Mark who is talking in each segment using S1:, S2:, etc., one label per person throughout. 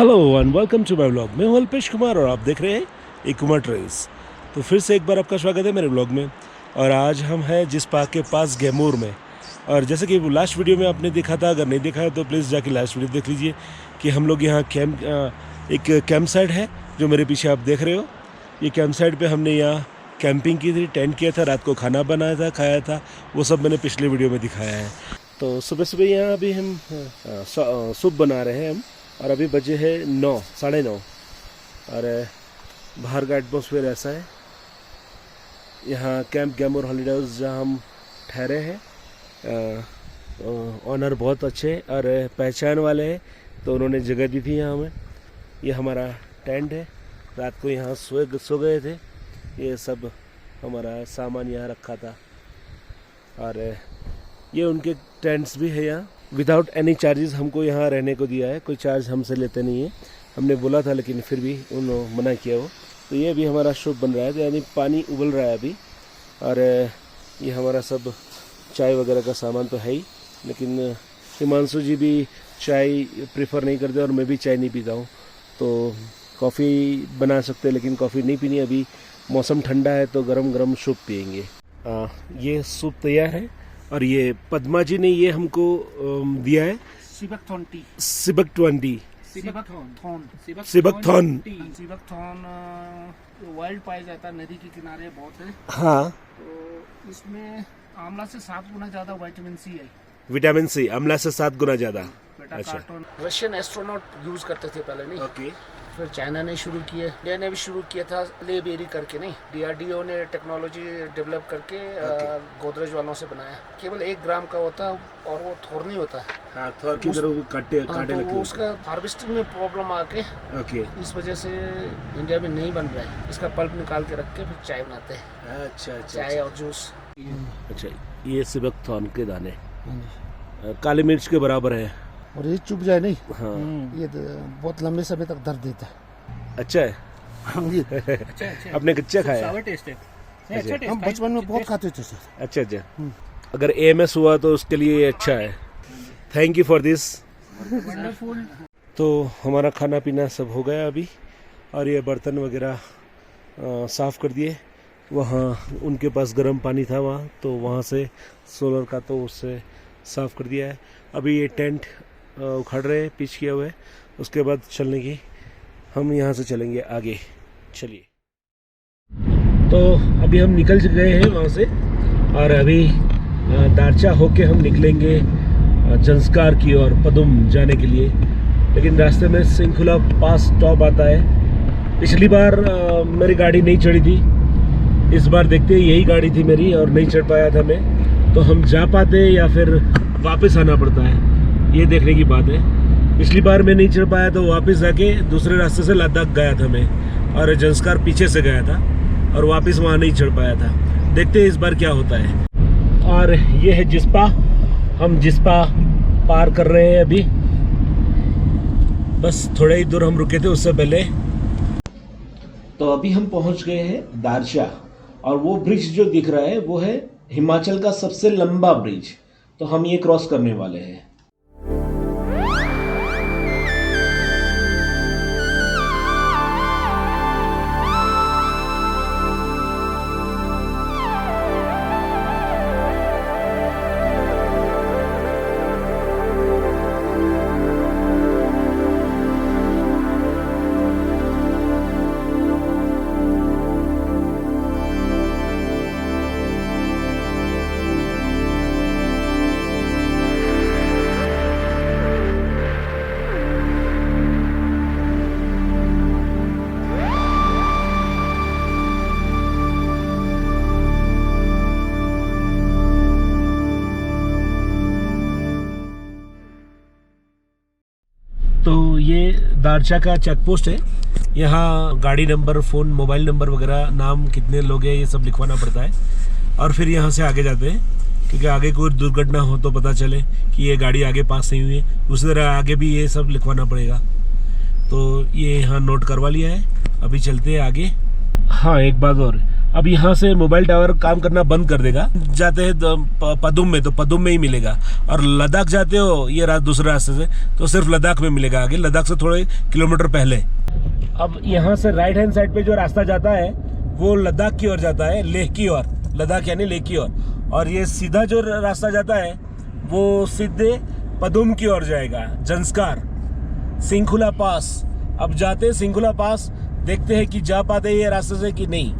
S1: Hello and welcome to my vlog. मैं हूं अल्पेश कुमार और आप देख रहे हैं एक कुमार ट्रेल्स। तो फिर से एक बार आपका स्वागत है मेरे व्लॉग में। और आज हम हैं जिस्पा के पास गैमूर में। और जैसे कि लास्ट वीडियो में आपने देखा था, अगर नहीं देखा है तो प्लीज़ जाके लास्ट वीडियो देख लीजिए कि हम लोग यहाँ एक कैंप साइट है जो मेरे पीछे आप देख रहे हो। ये कैंप साइट पर हमने यहाँ कैंपिंग की थी, टेंट किया था, रात को खाना बनाया था, खाया था, वो सब मैंने पिछले वीडियो में दिखाया है। तो सुबह सुबह यहाँ अभी हम सूप बना रहे हैं और अभी बजे है 9, साढ़े 9 और बाहर का एटमॉस्फेयर ऐसा है। यहाँ कैंप गैमूर हॉलीडेज़ जहाँ हम ठहरे हैं, ऑनर बहुत अच्छे और पहचान वाले हैं, तो उन्होंने जगह दी थी यहाँ हमें। ये हमारा टेंट है, रात को यहाँ सो गए थे। ये सब हमारा सामान यहाँ रखा था और ये उनके टेंट्स भी है यहाँ। विदाउट एनी चार्जेस हमको यहाँ रहने को दिया है, कोई चार्ज हमसे लेते नहीं है। हमने बोला था लेकिन फिर भी उन्होंने मना किया वो। तो ये भी हमारा सूप बन रहा है, तो यानी पानी उबल रहा है अभी। और ये हमारा सब चाय वगैरह का सामान तो है ही, लेकिन हिमांशु जी भी चाय प्रेफर नहीं करते और मैं भी चाय नहीं पीता हूँ। तो कॉफ़ी बना सकते हैं लेकिन कॉफ़ी नहीं पीनी अभी, मौसम ठंडा है तो गरम गरम सूप पियेंगे। ये सूप तैयार है और ये पद्मा जी ने ये हमको दिया है
S2: सिबकथॉन टी।
S1: सिबकथॉन
S2: वाइल्ड पाया जाता है, नदी के किनारे बहुत है।
S1: हाँ,
S2: तो इसमें आंवला से 7 गुना ज्यादा विटामिन सी है।
S1: विटामिन सी आंवला से 7 गुना ज्यादा।
S2: अच्छा। रशियन एस्ट्रोनॉट यूज करते थे पहले, नहीं?
S1: ओके।
S2: फिर चाइना ने शुरू किए, इंडिया ने भी शुरू किया था, ले बेरी करके, नहीं? डीआरडीओ ने टेक्नोलॉजी डेवलप करके गोदरेज वालों से बनाया। केवल 1 ग्राम का होता है और वो थोर नहीं होता है।
S1: हाँ, थोर की तरह वो कांटे
S2: तो वो उसका हार्वेस्टिंग में प्रॉब्लम आके,
S1: ओके,
S2: इस वजह से इंडिया में नहीं बन रहा है। इसका पल्प निकाल के रख के फिर चाय बनाते हैं।
S1: अच्छा अच्छा,
S2: चाय और जूस।
S1: अच्छा, ये सिबकथॉन के दाने काली मिर्च के बराबर है
S2: और ये चुप जाए, नहीं?
S1: हाँ,
S2: ये बहुत लंबे समय तक दर्द देता है।
S1: अच्छा है।
S2: अच्छा।
S1: आपने कच्चा खाया?
S2: सावर टेस्ट है। अच्छा टेस्ट, हम बचपन में बहुत खाते थे सर।
S1: अच्छा अच्छा, अगर AMS हुआ तो उसके लिए ये अच्छा है। Thank you for this.
S2: Wonderful.
S1: तो हमारा खाना पीना सब हो गया अभी और ये बर्तन वगैरह साफ़ कर दिए। वहाँ उनके पास गर्म पानी था वहाँ, तो वहाँ से सोलर का, तो उससे साफ़ कर दिया है। अभी ये टेंट उखाड़ रहे हैं, पिच किया हुआ है, उसके बाद चलने की, हम यहाँ से चलेंगे आगे। चलिए, तो अभी हम निकल गए हैं वहाँ से और अभी दारचा होके हम निकलेंगे जंस्कार की ओर, पदुम जाने के लिए। लेकिन रास्ते में सिंखुला पास स्टॉप आता है। पिछली बार मेरी गाड़ी नहीं चढ़ी थी, इस बार देखते हैं यही गाड़ी थी मेरी और नहीं चढ़ पाया था मैं, तो हम जा पाते या फिर वापस आना पड़ता है, ये देखने की बात है। पिछली बार मैं नहीं चढ़ पाया तो वापस जाके दूसरे रास्ते से लद्दाख गया था मैं, और जंस्कार पीछे से गया था और वापस वहाँ नहीं चढ़ पाया था। देखते हैं इस बार क्या होता है। और ये है जिस्पा, हम जिस्पा पार कर रहे हैं अभी, बस थोड़ा ही दूर हम रुके थे उससे पहले। तो अभी हम पहुँच गए हैं दारचा और वो ब्रिज जो दिख रहा है वो है हिमाचल का सबसे लंबा ब्रिज, तो हम ये क्रॉस करने वाले हैं। तो ये दारचा का चेक पोस्ट है। यहाँ गाड़ी नंबर, फ़ोन, मोबाइल नंबर वगैरह, नाम, कितने लोग हैं, ये सब लिखवाना पड़ता है और फिर यहाँ से आगे जाते हैं, क्योंकि आगे कोई दुर्घटना हो तो पता चले कि ये गाड़ी आगे पास नहीं हुई है। उसी तरह आगे भी ये सब लिखवाना पड़ेगा। तो ये यहाँ नोट करवा लिया है, अभी चलते हैं आगे। हाँ, एक बात और, अब यहाँ से मोबाइल टावर काम करना बंद कर देगा। जाते हैं पदुम में तो पदुम में ही मिलेगा, और लद्दाख जाते हो ये दूसरे रास्ते से तो सिर्फ लद्दाख में मिलेगा, आगे लद्दाख से थोड़े किलोमीटर पहले। अब यहाँ से राइट हैंड साइड पे जो रास्ता जाता है वो लद्दाख की ओर जाता है, लेह की ओर, लद्दाख यानी लेह की ओर। और ये सीधा जो रास्ता जाता है वो सीधे पदुम की ओर जाएगा, जंस्कार, सिंखुला पास। अब जाते हैं सिंखुला पास, देखते हैं कि जा पाते ये रास्ते से कि नहीं।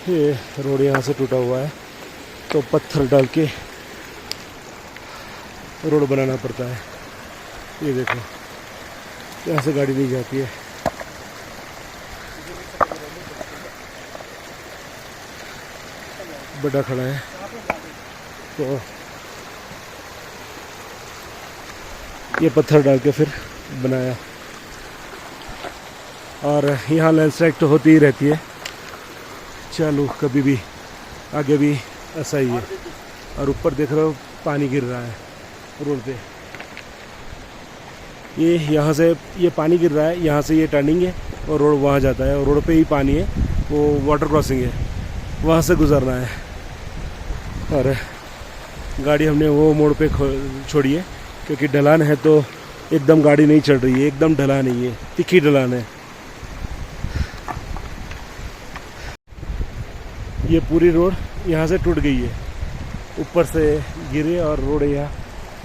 S1: ये रोड यहाँ से टूटा हुआ है तो पत्थर डाल के रोड बनाना पड़ता है। ये देखो यहाँ से गाड़ी नहीं जाती है। बड़ा खड़ा है तो ये पत्थर डाल के फिर बनाया। और यहाँ लैंडस्लाइड तो होती ही रहती है, चलो कभी भी, आगे भी ऐसा ही है। और ऊपर देख रहे हो पानी गिर रहा है रोड पे। ये यहाँ से ये पानी गिर रहा है, यहाँ से ये टर्निंग है और रोड वहाँ जाता है, और रोड पे ही पानी है, वो वाटर क्रॉसिंग है, वहाँ से गुजरना है। और गाड़ी हमने वो मोड़ पे छोड़ी है क्योंकि ढलान है तो एकदम गाड़ी नहीं चढ़ रही है, एकदम ढलान नहीं है, तिखी ढलान है। ये पूरी रोड यहाँ से टूट गई है, ऊपर से गिरे और रोड यहाँ,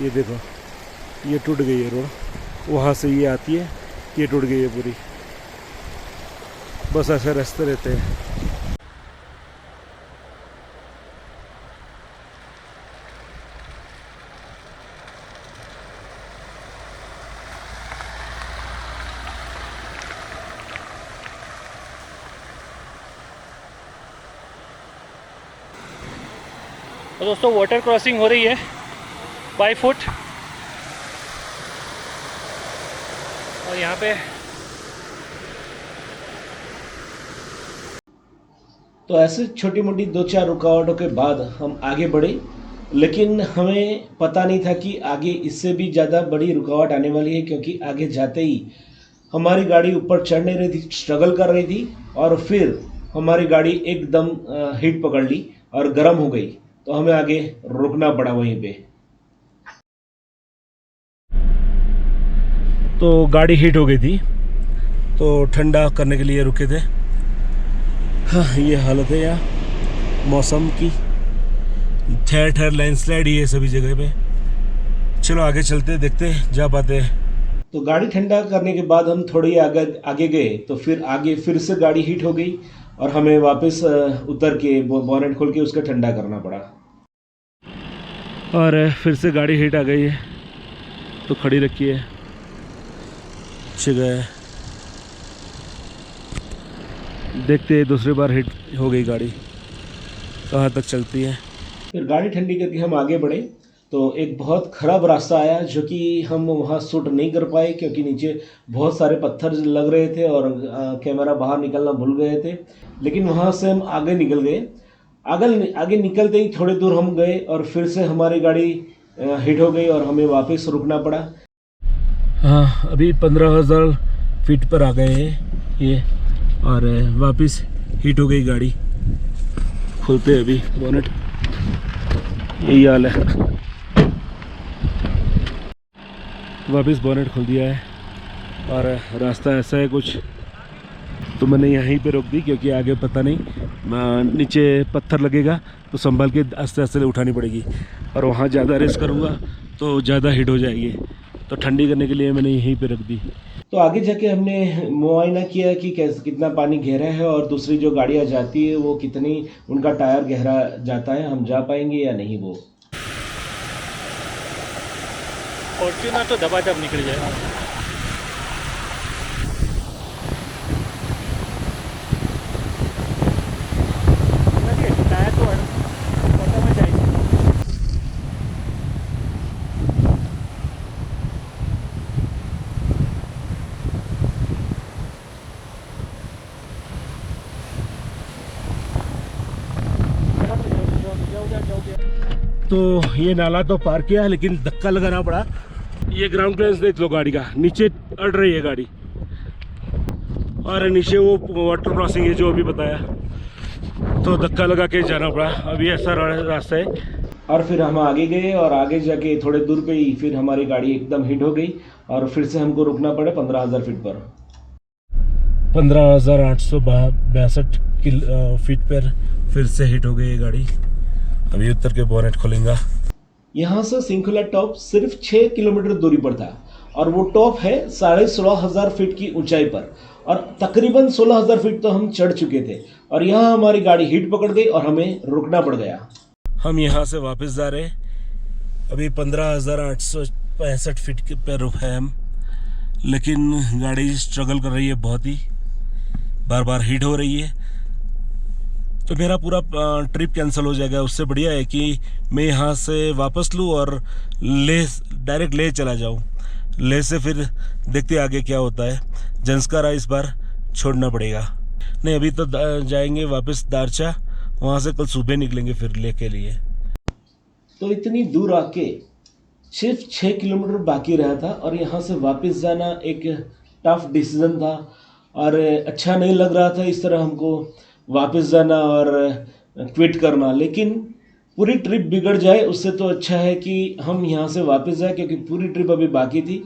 S1: ये देखो ये टूट गई है रोड, वहाँ से ये आती है, ये टूट गई है पूरी। बस ऐसे रास्ते रहते हैं।
S3: तो दोस्तों वाटर क्रॉसिंग हो रही है बाई फुट, और यहाँ पे
S1: तो ऐसे छोटी मोटी 2-4 रुकावटों के बाद हम आगे बढ़े, लेकिन हमें पता नहीं था कि आगे इससे भी ज़्यादा बड़ी रुकावट आने वाली है, क्योंकि आगे जाते ही हमारी गाड़ी ऊपर चढ़ नहीं रही थी, स्ट्रगल कर रही थी, और फिर हमारी गाड़ी एकदम हीट पकड़ ली और गर्म हो गई, तो हमें आगे रुकना पड़ा वहीं पे। तो गाड़ी हीट हो गई थी तो ठंडा करने के लिए रुके थे। हाँ, ये हालत है यहाँ मौसम की, ठहर ठहर लैंडस्लाइड ही है सभी जगह पे। चलो आगे चलते देखते जा पाते हैं। तो गाड़ी ठंडा करने के बाद हम थोड़ी आगे गए तो फिर आगे फिर से गाड़ी हीट हो गई और हमें वापस उतर के बोनेट खोल के उसका ठंडा करना पड़ा। और फिर से गाड़ी हीट आ गई है तो खड़ी रखी है जगह, देखते हैं दूसरी बार हिट हो गई गाड़ी कहाँ तक चलती है। फिर गाड़ी ठंडी करके हम आगे बढ़े तो एक बहुत ख़राब रास्ता आया जो कि हम वहाँ शूट नहीं कर पाए क्योंकि नीचे बहुत सारे पत्थर लग रहे थे और कैमरा बाहर निकलना भूल गए थे। लेकिन वहाँ से हम आगे निकल गए। आगे निकलते ही थोड़ी दूर हम गए और फिर से हमारी गाड़ी हिट हो गई और हमें वापस रुकना पड़ा। हाँ, अभी 15,000 फीट पर आ गए हैं ये, और वापस हिट हो गई गाड़ी। खोलते हैं अभी बोनेट, यही हाल है। वापस बोनेट खोल दिया है और रास्ता ऐसा है कुछ, तो मैंने यहीं पे रोक दी क्योंकि आगे पता नहीं नीचे पत्थर लगेगा तो संभाल के आस्ते आस्ते उठानी पड़ेगी, और वहाँ ज़्यादा रेस करूँगा तो ज़्यादा हिट हो जाएगी, तो ठंडी करने के लिए मैंने यहीं पे रख दी। तो आगे जाके हमने मुआयना किया कि कितना पानी गहरा है और दूसरी जो गाड़ियाँ जाती है वो कितनी उनका टायर गहरा जाता है, हम जा पाएंगे या नहीं। वो
S3: फॉर्च्यूनर तो दबादब निकल जाएगा। टायर तो
S1: तो ये नाला तो पार किया लेकिन धक्का लगाना पड़ा। ये ग्राउंड क्लियरेंस देख लो गाड़ी का, नीचे अड़ रही है गाड़ी और नीचे वो वाटर क्रॉसिंग है जो अभी बताया, तो धक्का लगा के जाना पड़ा। अभी ऐसा रास्ता है। और फिर हम आगे गए और आगे जाके थोड़े दूर पे ही फिर हमारी गाड़ी एकदम हिट हो गई और फिर से हमको रुकना पड़ा 15,000 फीट पर। 15,862 फीट पर फिर से हिट हो गई ये गाड़ी। अभी उतर के बोनेट खोलेंगे। यहाँ से सिंखुला टॉप सिर्फ 6 किलोमीटर दूरी पर था और वो टॉप है 16,500 फीट की ऊंचाई पर और तकरीबन 16,000 फीट तो हम चढ़ चुके थे और यहाँ हमारी गाड़ी हिट पकड़ गई और हमें रुकना पड़ गया। हम यहाँ से वापस जा रहे हैं। अभी 15,865 फीट पर रुके हैं हम, लेकिन गाड़ी स्ट्रगल कर रही है बहुत ही, बार बार हिट हो रही है। तो मेरा पूरा ट्रिप कैंसिल हो जाएगा। उससे बढ़िया है कि मैं यहाँ से वापस लूँ और डायरेक्ट ले चला जाऊँ। ले से फिर देखते आगे क्या होता है। जंस्कारा इस बार छोड़ना पड़ेगा। नहीं, अभी तो जाएंगे वापस दारचा, वहाँ से कल सुबह निकलेंगे फिर ले के लिए। तो इतनी दूर आके सिर्फ 6 किलोमीटर बाकी रहा था और यहाँ से वापस जाना एक टफ डिसीजन था और अच्छा नहीं लग रहा था इस तरह हमको वापस जाना और क्विट करना। लेकिन पूरी ट्रिप बिगड़ जाए उससे तो अच्छा है कि हम यहाँ से वापस जाए, क्योंकि पूरी ट्रिप अभी बाकी थी।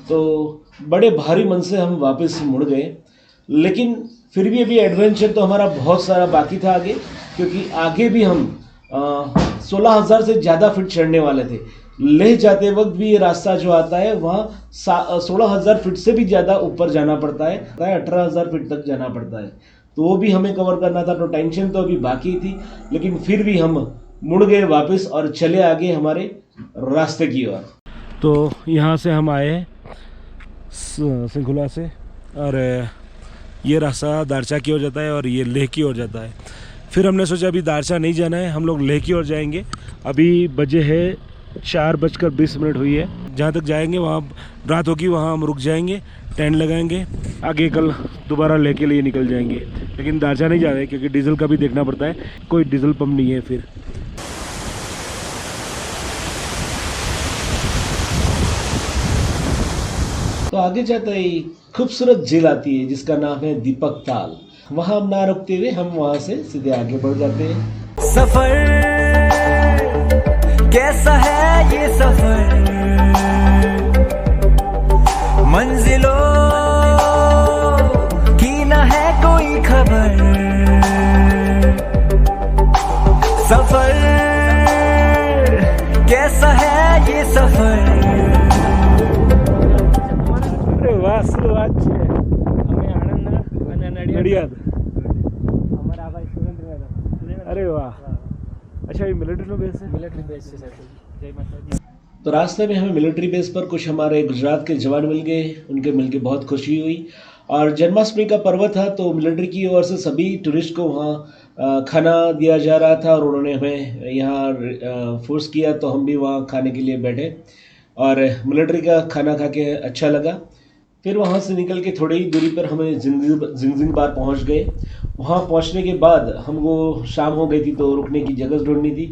S1: तो बड़े भारी मन से हम वापस मुड़ गए। लेकिन फिर भी अभी एडवेंचर तो हमारा बहुत सारा बाकी था आगे, क्योंकि आगे भी हम 16,000 से ज़्यादा फीट चढ़ने वाले थे। लेह जाते वक्त भी ये रास्ता जो आता है वहाँ 16,000 फीट से भी ज़्यादा ऊपर जाना पड़ता है, 18,000 फीट तक जाना पड़ता है। तो वो भी हमें कवर करना था। तो टेंशन तो अभी बाकी थी, लेकिन फिर भी हम मुड़ गए वापस और चले आगे हमारे रास्ते की ओर। तो यहाँ से हम आए सिंखुला से और ये रास्ता दारचा की ओर जाता है और ये लेह की ओर जाता है। फिर हमने सोचा अभी दारचा नहीं जाना है, हम लोग लेह की ओर जाएंगे। अभी बजे है 4:20 हुई है। जहाँ तक जाएंगे वहाँ रात होगी, वहाँ हम रुक जाएंगे, टेंट लगाएंगे, आगे कल दोबारा लेह के लिए निकल जाएंगे। लेकिन दारचा नहीं जा रहे क्योंकि डीजल का भी देखना पड़ता है, कोई डीजल पंप नहीं है। फिर तो आगे जाते ही खूबसूरत झील आती है जिसका नाम है दीपक ताल। वहाँ हम ना रुकते हुए हम वहाँ से सीधे आगे बढ़ जाते हैं।
S4: सफर कैसा है ये सफर, मंजिलों की न है कोई खबर। सफर कैसा है ये सफर।
S1: अरे वाह, शुरुआत છે અમે આણંદ અને નડિયાદ અમારા આવા સ્ટુડન્ટ રહ્યા। अरे वाह, अच्छा ये मिलिट्री बेस है? मिलिट्री बेस है सर। जय माता दी। तो रास्ते में हमें मिलिट्री बेस पर कुछ हमारे गुजरात के जवान मिल गए, उनके मिलके बहुत खुशी हुई। और जन्माष्टमी का पर्व था तो मिलिट्री की ओर से सभी टूरिस्ट को वहाँ खाना दिया जा रहा था और उन्होंने हमें यहाँ फोर्स किया, तो हम भी वहाँ खाने के लिए बैठे और मिलिट्री का खाना खा के अच्छा लगा। फिर वहाँ से निकल के थोड़ी ही दूरी पर हमें जिंगजिंग बार पहुँच गए। वहाँ पहुँचने के बाद हमको शाम हो गई थी तो रुकने की जगह ढूंढनी थी।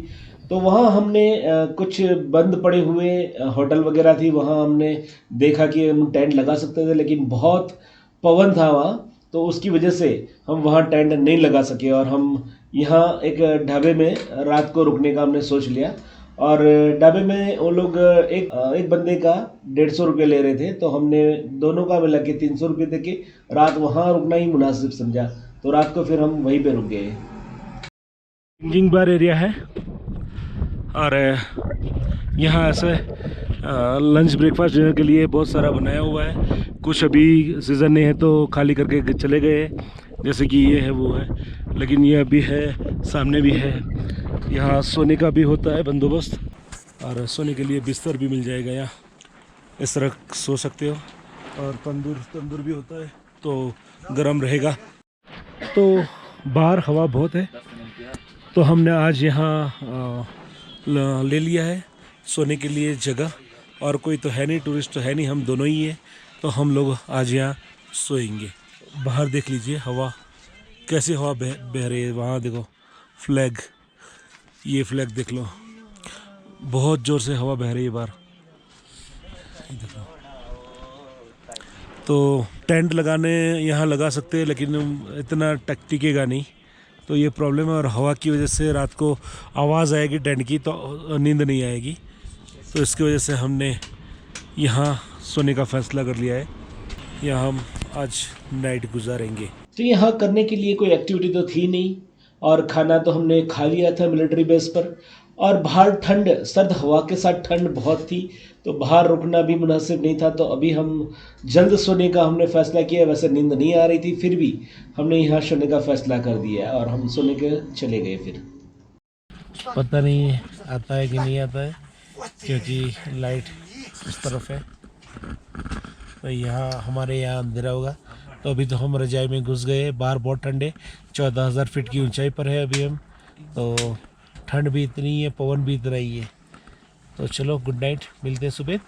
S1: तो वहाँ हमने कुछ बंद पड़े हुए होटल वगैरह थी, वहाँ हमने देखा कि हम टेंट लगा सकते थे, लेकिन बहुत पवन था वहाँ, तो उसकी वजह से हम वहाँ टेंट नहीं लगा सके और हम यहाँ एक ढाबे में रात को रुकने का हमने सोच लिया। और ढाबे में वो लोग एक बंदे का 150 रुपये ले रहे थे, तो हमने दोनों का मिला के 300 रुपये दे के रात वहाँ रुकना ही मुनासिब समझा, तो रात को फिर हम वहीं पे रुक गए। जिंग बार एरिया है और यहाँ ऐसे लंच ब्रेकफास्ट डिनर के लिए बहुत सारा बनाया हुआ है। कुछ अभी सीज़न नहीं है तो खाली करके चले गए, जैसे कि ये है वो है, लेकिन ये अभी है, सामने भी है। यहाँ सोने का भी होता है बंदोबस्त और सोने के लिए बिस्तर भी मिल जाएगा। यहाँ इस तरह सो सकते हो और तंदूर भी होता है तो गर्म रहेगा। तो बाहर हवा बहुत है तो हमने आज यहाँ ले लिया है सोने के लिए जगह, और कोई तो है नहीं, टूरिस्ट तो है नहीं, हम दोनों ही हैं, तो हम लोग आज यहाँ सोएंगे। बाहर देख लीजिए हवा कैसी हवा बह रही है। वहाँ देखो फ्लैग, ये फ्लैग देख लो, बहुत ज़ोर से हवा बह रही है बाहर। ये देखो। तो टेंट लगाने यहाँ लगा सकते हैं, लेकिन इतना टिकेगा नहीं, तो ये प्रॉब्लम है। और हवा की वजह से रात को आवाज़ आएगी टेंट की, तो नींद नहीं आएगी। तो इसकी वजह से हमने यहाँ सोने का फ़ैसला कर लिया है। यहाँ हम आज नाइट गुजारेंगे। तो यहाँ करने के लिए कोई एक्टिविटी तो थी नहीं, और खाना तो हमने खा लिया था मिलिट्री बेस पर। और बाहर ठंड, सर्द हवा के साथ ठंड बहुत थी, तो बाहर रुकना भी मुनासिब नहीं था। तो अभी हम जल्द सोने का हमने फ़ैसला किया। वैसे नींद नहीं आ रही थी, फिर भी हमने यहाँ सोने का फ़ैसला कर दिया और हम सोने के चले गए। फिर पता नहीं आता है कि नहीं आता है, क्योंकि लाइट उस तरफ है। तो यहाँ हमारे यहाँ अंधेरा होगा। तो अभी तो हम रजाई में घुस गए। बाहर बहुत ठंडे, 14,000 फीट की ऊंचाई पर है अभी हम। तो ठंड भी इतनी है, पवन भी इतना ही है। तो चलो, गुड नाइट, मिलते हैं सुबह।